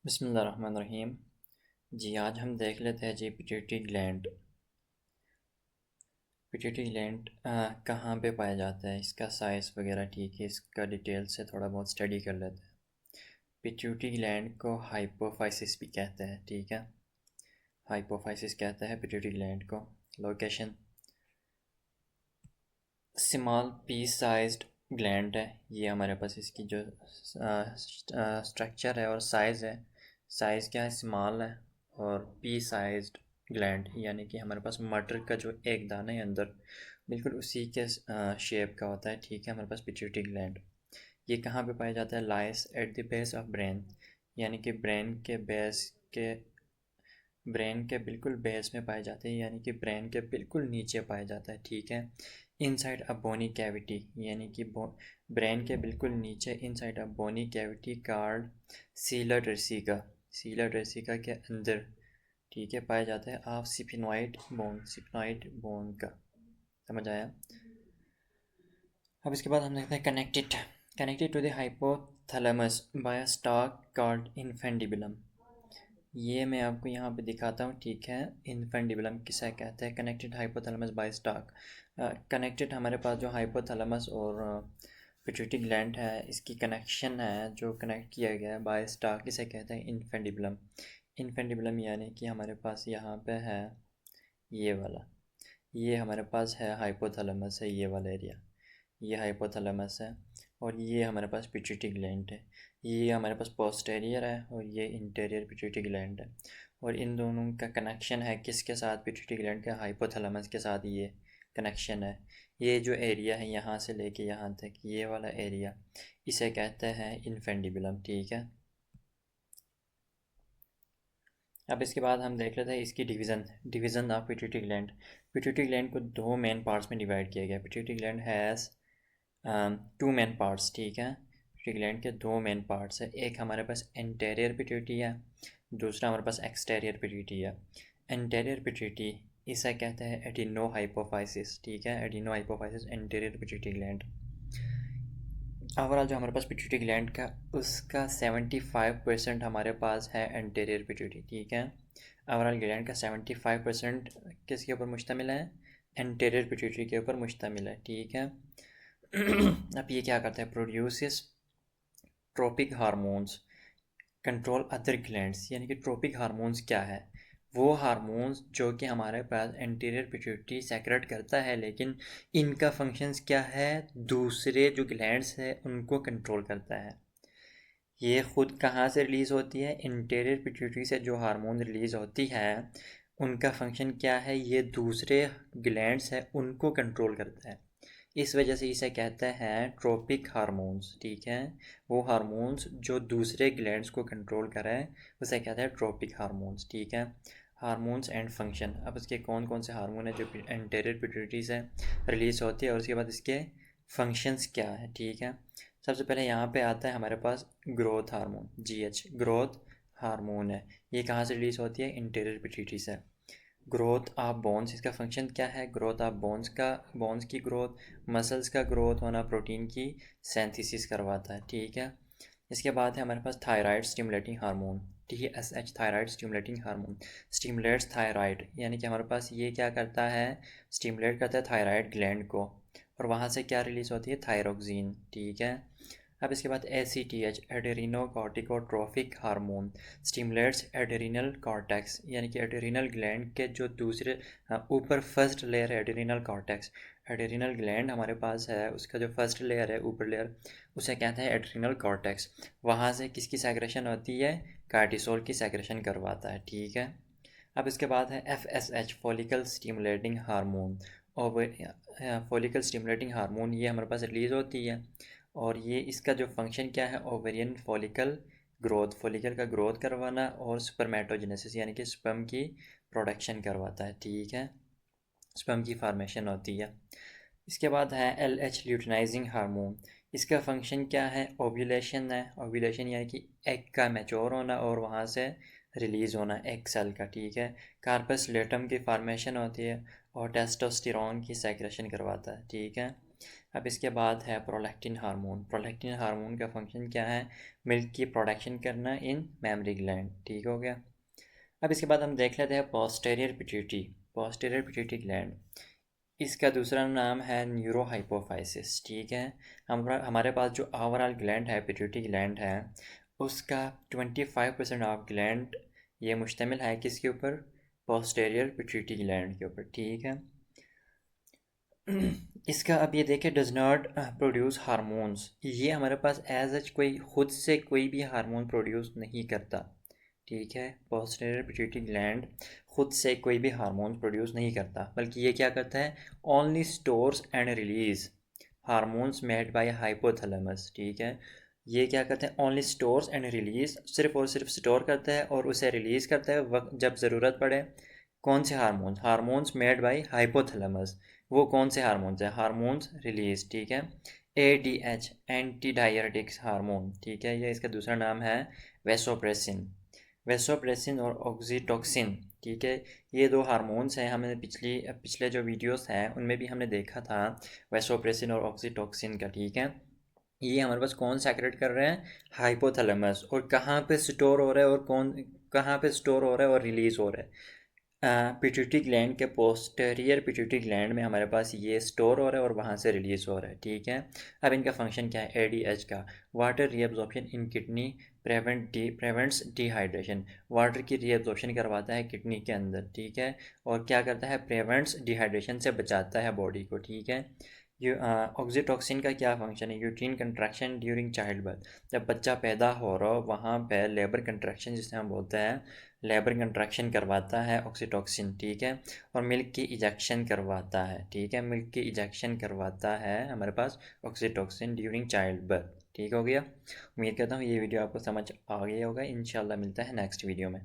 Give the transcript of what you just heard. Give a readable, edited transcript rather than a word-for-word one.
बिस्मिल्लाहिर्रहमानिर्रहीम। जी आज हम देख लेते हैं जी पिट्यूटरी ग्लैंड। पिट्यूटरी ग्लैंड कहाँ पे पाया जाता है, इसका साइज़ वगैरह, ठीक है, इसका डिटेल से थोड़ा बहुत स्टडी कर लेते हैं। पिट्यूटरी ग्लैंड को हाइपोफाइसिस भी कहते हैं, ठीक है, हाइपोफाइसिस कहते हैं पिट्यूटरी ग्लैंड को। Location small P sized gland है ये हमारे पास, इसकी जो स्ट्रक्चर है और साइज़ है, साइज़ क्या है, स्मॉल है। और पी साइज्ड ग्लैंड यानी कि हमारे पास मटर का जो एक दाना है अंदर, बिल्कुल उसी के शेप का होता है, ठीक है, हमारे पास पिट्यूटरी ग्लैंड। ये कहाँ पे पाया जाता है, lies at the base of brain, यानी कि ब्रेन के बिल्कुल बेस में पाए जाते हैं, यानी कि ब्रेन के बिल्कुल नीचे पाया जाता है, ठीक है। इनसाइड अ बोनी कैविटी, यानी कि ब्रेन के बिल्कुल नीचे inside a bony cavity called sella turcica के अंदर, ठीक है, पाया जाता है ऑफ सिफिनॉइड बोन का। समझ आया। अब इसके बाद हम देखते हैं connected to the hypothalamus by a stalk called infundibulum. ये मैं आपको यहाँ पे दिखाता हूँ, ठीक है। इन्फेंडिबुलम किसे कहते हैं, connected hypothalamus by stalk. Connected हमारे पास जो हाइपोथैलेमस और पिट्यूटरी ग्लैंड है, इसकी कनेक्शन है जो कनेक्ट किया गया है बाय स्टॉक, इसे कहते हैं इन्फेंडिबुलम। इन्फेंडिबुलम यानी कि हमारे पास यहाँ पे है ये वाला, ये हमारे पास है हाइपोथैलेमस है, ये वाला एरिया, ये हाइपोथैलेमस है। और ये हमारे पास पिट्यूटरी ग्लैंड है, ये हमारे पास पोस्टेरियर है और ये इंटीरियर पिट्यूटरी ग्लैंड है। और इन दोनों का कनेक्शन है किसके साथ, पिट्यूटरी ग्लैंड के हाइपोथैलेमस के साथ ये कनेक्शन है। ये जो एरिया है यहाँ से लेके यहाँ तक, ये वाला एरिया, इसे कहते हैं इन्फेंडिबुलम, ठीक है। अब इसके बाद हम देख लेते हैं इसकी division of pituitary gland. Pituitary gland को दो मेन पार्ट्स में डिवाइड किया गया। Pituitary gland has two main parts, ठीक है। पिट्यूटरी ग्लैंड के दो मेन पार्ट्स है, एक हमारे पास एंटेरियर पिट्यूटरी है, दूसरा हमारे पास एक्सटेरियर पिट्यूटरी है। एंटेरियर पिट्यूटरी इसे कहते हैं एडिनो हाइपोफाइसिस, ठीक है, adeno hypophysis anterior pituitary gland. Overall जो हमारे पास पिट्यूटरी ग्लैंड का, उसका 75% हमारे पास है एंटेरियर पिट्यूटरी, ठीक है। ओवरऑल ग्लैंड का 75% किसके ऊपर मुश्तमिल है, एंटेरियर पिट्यूटरी के ऊपर मुश्तमिल है, ठीक है। अब ये क्या करता है, produces trophic hormones control other glands, यानी कि ट्रोपिक हार्मोन्स क्या है, वो हार्मोन्स जो कि हमारे पास एंटीरियर पिट्यूटरी सेक्रेट करता है, लेकिन इनका फंक्शंस क्या है, दूसरे जो ग्लैंड्स है उनको कंट्रोल करता है। ये ख़ुद कहाँ से रिलीज़ होती है, इंटीरियर पिट्यूटरी से जो हार्मोन रिलीज़ होती है, उनका फंक्शन क्या है, ये दूसरे ग्लैंड्स है उनको कंट्रोल करता है। इस वजह से इसे कहते हैं ट्रोपिक हार्मोन्स, ठीक है। वो हार्मोन्स जो दूसरे ग्लैंड्स को कंट्रोल करें उसे कहते हैं ट्रोपिक हार्मोन्स, ठीक है। हार्मोन्स एंड फंक्शन, अब इसके कौन कौन से हार्मोन है जो एंटीरियर पिट्यूटरी से रिलीज़ होती है और उसके बाद इसके फंक्शंस क्या है, ठीक है। सबसे पहले यहाँ पे आता है हमारे पास growth hormone, GH, growth hormone है। ये कहाँ से रिलीज़ होती है, इंटीरियर पिट्यूटरी से। ग्रोथ ऑफ बोन्स, इसका फंक्शन क्या है, ग्रोथ ऑफ बोन्स की ग्रोथ, मसल्स का ग्रोथ होना, प्रोटीन की सेंथिसिस करवाता है, ठीक है। इसके बाद है हमारे पास thyroid stimulating hormone, TSH, thyroid stimulating hormone, stimulates thyroid, यानी कि हमारे पास ये क्या करता है, स्टिमुलेट करता है थायराइड ग्लैंड को, और वहाँ से क्या रिलीज़ होती है, थायरोक्सिन, ठीक है। अब इसके बाद ACTH, adrenocorticotrophic hormone, stimulates adrenal cortex, यानी कि एड्रेनल ग्लैंड के जो दूसरे ऊपर फर्स्ट लेयर है एड्रेनल कॉर्टेक्स, एड्रेनल ग्लैंड हमारे पास है, उसका जो फर्स्ट लेयर है, ऊपर लेयर, उसे कहते हैं एड्रेनल कॉर्टेक्स। वहाँ से किसकी सेक्रेशन होती है, कार्टिसोल की सेक्रेशन करवाता है, ठीक है। अब इसके बाद है FSH, फॉलिकल स्टिमुलेटिंग हार्मोन, और फॉलिकल स्टिमुलेटिंग हार्मोन ये हमारे पास रिलीज़ होती है, और ये इसका जो फंक्शन क्या है, ओवेरियन फॉलिकल ग्रोथ, फॉलिकल का ग्रोथ करवाना, और स्पर्मेटोजेनेसिस यानी कि स्पर्म की प्रोडक्शन करवाता है, ठीक है, स्पर्म की फार्मेशन होती है। इसके बाद है LH, ल्यूटिनाइजिंग हार्मोन, इसका फंक्शन क्या है, ओव्यूलेशन है, ओव्यूलेशन यानी कि एग का मैच्योर होना और वहाँ से रिलीज़ होना एग सेल का, ठीक है। कार्पस लेटम की फार्मेशन होती है और टेस्टोस्टेरोन की सेक्रेशन करवाता है, ठीक है। अब इसके बाद है प्रोलैक्टिन हार्मोन। प्रोलैक्टिन हार्मोन का फंक्शन क्या है? मिल्क की प्रोडक्शन करना इन मेमरी ग्लैंड। ठीक हो गया। अब इसके बाद हम देख लेते हैं posterior pituitary. Posterior pituitary gland, इसका दूसरा नाम है न्यूरोहाइपोफाइसिस। ठीक है। हमारे पास जो ओवरऑल ग्लैंड है, पिट्यूटरी ग्लैंड है, उसका 25% ऑफ ग्लैंड ये मुश्तमिल है किसके ऊपर? पोस्टीरियर पिट्यूटरी ग्लैंड के ऊपर। ठीक है। इसका अब ये देखें, डज नॉट प्रोड्यूस हार्मोन्स। ये हमारे पास एज एच कोई खुद से कोई भी हार्मोन प्रोड्यूस नहीं करता। ठीक है। पोस्टीरियर पिट्यूटरी ग्लैंड खुद से कोई भी हार्मोन प्रोड्यूस नहीं करता, बल्कि ये क्या करता है? Only stores and release hormones made by hypothalamus. ठीक है। ये क्या करते हैं? ओनली स्टोर्स एंड रिलीज, सिर्फ और सिर्फ स्टोर करता है और उसे रिलीज़ करता है वक्त जब ज़रूरत पड़े। कौन से hormones? Hormones made by hypothalamus. वो कौन से हार्मोन्स हैं? Hormones release. ठीक है। ADH, anti diuretics hormone. ठीक है। ये इसका दूसरा नाम है वेसोप्रेसिन। वेसोप्रेसिन और ऑक्सीटोक्सिन। ठीक है। ये दो हार्मोन्स हैं, हमने पिछले जो वीडियोस हैं उनमें भी हमने देखा था वेसोप्रेसिन और ऑक्सीटोक्सिन का। ठीक है। ये हमारे पास कौन सेक्रेट कर रहे हैं? हाइपोथैलेमस। और कहाँ पे स्टोर हो रहा है और कहाँ पे स्टोर हो रहा है और रिलीज़ हो रहा है? पिट्यूटरी ग्लैंड के पोस्टीरियर पिट्यूटरी ग्लैंड में हमारे पास ये स्टोर हो रहा है और वहाँ से रिलीज़ हो रहा है। ठीक है। अब इनका फंक्शन क्या है? ADH का, वाटर रीअब्जॉर्प्शन इन किडनी प्रिवेंट्स डिहाइड्रेशन। वाटर की रीअब्जॉर्प्शन करवाता है किडनी के अंदर। ठीक है। और क्या करता है? प्रिवेंट्स डिहाइड्रेशन से बचाता है बॉडी को। ठीक है। ऑक्सीटोक्सिन का क्या फंक्शन है? Uterine contraction during child birth. जब बच्चा पैदा हो रहा हो वहाँ पे लेबर कंट्रैक्शन जिसे हम बोलते हैं, लेबर कंट्रैक्शन करवाता है ऑक्सीटोक्सिन। ठीक है। और मिल्क की इजेक्शन करवाता है। ठीक है। मिल्क की इजेक्शन करवाता है हमारे पास ऑक्सीटोक्सिन ड्यूरिंग चाइल्ड बर्थ। ठीक हो गया। उम्मीद करता हूँ ये वीडियो आपको समझ आ गया होगा। इंशाल्लाह मिलता है नेक्स्ट वीडियो में।